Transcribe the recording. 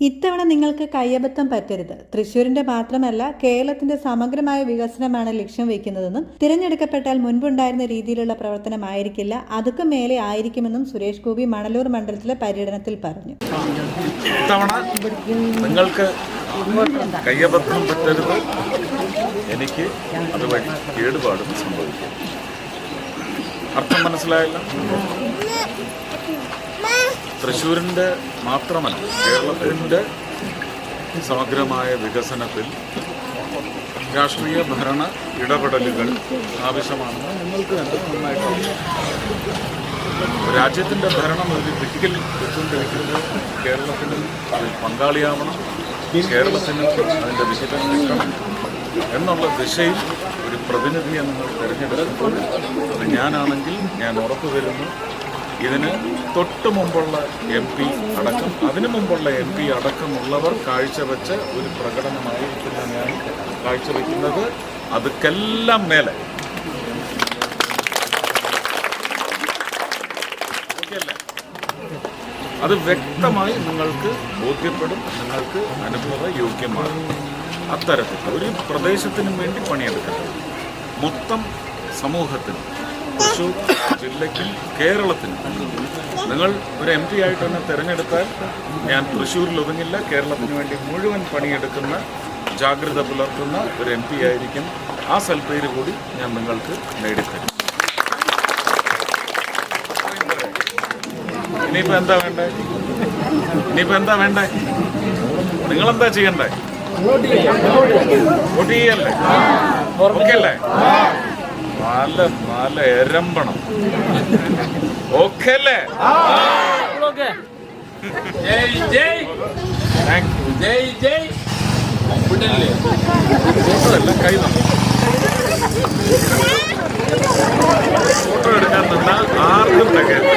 ഇത്തവണ നിങ്ങൾക്ക് കയ്യബദ്ധം പറ്റരുത്. തൃശ്ശൂരിന്റെ മാത്രമല്ല കേരളത്തിന്റെ സമഗ്രമായ വികസനമാണ് ലക്ഷ്യം വയ്ക്കുന്നതെന്നും തിരഞ്ഞെടുക്കപ്പെട്ടാൽ മുൻപുണ്ടായിരുന്ന രീതിയിലുള്ള പ്രവർത്തനമായിരിക്കില്ല, അതൊക്കെ മേലെ ആയിരിക്കുമെന്നും സുരേഷ് ഗോപി മണലൂർ മണ്ഡലത്തിലെ പര്യടനത്തിൽ പറഞ്ഞു. ഇത്തവണ നിങ്ങൾക്ക് കയ്യബദ്ധം പറ്റരുത്, എനിക്ക് അതുവഴി കേടുപാടും സംഭവിക്കും. അർത്ഥം മനസ്സിലായല്ലോ? തൃശ്ശൂരിൻ്റെ മാത്രമല്ല കേരളത്തിൻ്റെ സമഗ്രമായ വികസനത്തിൽ രാഷ്ട്രീയ ഭരണ ഇടപെടലുകൾ ആവശ്യമാണെന്ന് നിങ്ങൾക്ക് തന്നെ നന്നായിട്ട് രാജ്യത്തിൻ്റെ ഭരണം ഒരു ദിക്കിൽ വെച്ചുകൊണ്ടിരിക്കുന്നത് കേരളത്തിന് പങ്കാളിയാവണം, കേരളത്തിന് അതിൻ്റെ വിഹിതം കിട്ടണം എന്നുള്ള ദിശയിൽ ഒരു പ്രതിനിധിയെ നിങ്ങൾ തിരഞ്ഞെടുക്കുമ്പോൾ അത് ഞാനാണെങ്കിൽ ഞാൻ ഉറപ്പുവരുന്നു, ഇതിന് തൊട്ട് മുമ്പുള്ള എം പി അടക്കം അതിനു മുമ്പുള്ള എം പി അടക്കമുള്ളവർ കാഴ്ചവെച്ച ഒരു പ്രകടനമായിരിക്കുന്ന ഞാൻ കാഴ്ചവെക്കുന്നത് അതൊക്കെല്ലാം മേലെ അത് വ്യക്തമായി നിങ്ങൾക്ക് ബോധ്യപ്പെടും, നിങ്ങൾക്ക് അനുഭവയോഗ്യമാണ്. അത്തരത്തിൽ ഒരു പ്രദേശത്തിനും വേണ്ടി പണിയെടുക്കണം, മൊത്തം സമൂഹത്തിനും തൃശ്ശൂർ ജില്ലയ്ക്കും കേരളത്തിനും. നിങ്ങൾ ഒരു എം പി ആയിട്ട് തന്നെ തിരഞ്ഞെടുത്താൽ ഞാൻ തൃശ്ശൂരിൽ ഒതുങ്ങില്ല, കേരളത്തിന് വേണ്ടി മുഴുവൻ പണിയെടുക്കുന്ന ജാഗ്രത പുലർത്തുന്ന ഒരു എം പി ആയിരിക്കും. ആ സൽപ്പേര് കൂടി ഞാൻ നിങ്ങൾക്ക് നേടിത്തരും. ഇനിയിപ്പോൾ എന്താ വേണ്ടേ? നിങ്ങളെന്താ ചെയ്യണ്ടേ? വോട്ട് ചെയ്യല്ലേ? ഓക്കെ അല്ലേ? നല്ല എരമ്പണം. ഓക്കെ അല്ലേ? എല്ലാം കൈ ഫോട്ടോ എടുക്കാൻ നിന്നാൽ ആർക്കും തികയില്ല.